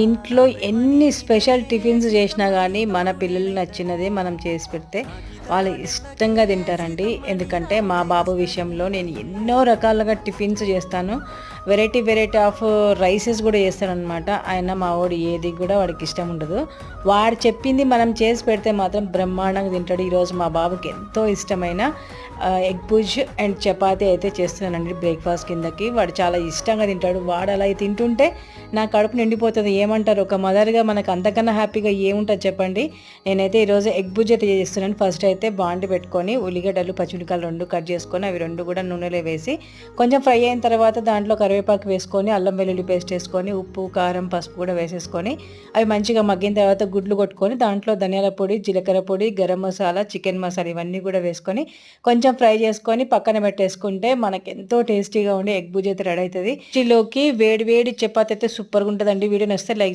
ఇంట్లో ఎన్ని special tiffins చేసినా గానీ, మన పిల్లలు నచ్చినదే మనం చేసి పెడితే వాళ్ళు ఇష్టంగా తింటారండి. ఎందుకంటే, మా బాబు విషయంలో నేను ఎన్నో రకాలుగా టిఫిన్స్ చేస్తాను. వెరైటీ, వెరైటీ ఆఫ్ రైసెస్ గూడా చేస్తాననమాట. అయినా మా వోడు ఏది గూడా వాడికి ఇష్టం ఉండదు. వాడు చెప్పింది మనం చేసి పెడితే మాత్రం బ్రహ్మాండంగా తింటాడు. ఈరోజు మా బాబుకి ఎంతో ఇష్టమైన ఎగ్ బుజ్ అండ్ చపాతీ అయితే చేస్తున్నానండి బ్రేక్‌ఫాస్ట్ కిందకి. వాడు చాలా ఇష్టంగా తింటాడు. వాడు అలా తింటుంటే నా కడుపు నిండిపోతది. ఏమంటారు, ఒక మదర్‌గా మనకు అంతకన్నా హ్యాపీగా ఏముంటది చెప్పండి. నేనైతే ఈరోజు ఎగ్ బుర్జీ అయితే చేస్తున్నాను. ఫస్ట్ అయితే బాండి పెట్టుకొని ఉల్లిగడ్డలు, పచ్చిమిరపకాయలు 2 కట్ చేసుకొని అవి 2 కూడా నూనెలో వేసి కొంచెం ఫ్రై అయిన తర్వాత దాంట్లో కరివేపాకు వేసుకొని, అల్లం వెల్లుల్లి పేస్ట్ వేసుకొని, ఉప్పు, కారం, పసుపు కూడా వేసేసుకొని అవి మంచిగా మగ్గిన తర్వాత గుడ్లు కొట్టుకొని దాంట్లో ధనియాల పొడి, జీలకర్ర పొడి, గరం మసాలా, చికెన్ మసాలా ఇవన్నీ కూడా వేసుకొని కొంచెం ఫ్రై చేసుకొని పక్కన పెట్టేసుకుంటే మనకెంతో టేస్టీగా ఉండే ఎగ్ బుర్జీ అయితే రెడీ అయితది. లోకి వేడి వేడి చపాతీ అయితే సూపర్‌గా ఉంటదండి. వీడియో నచ్చితే లైక్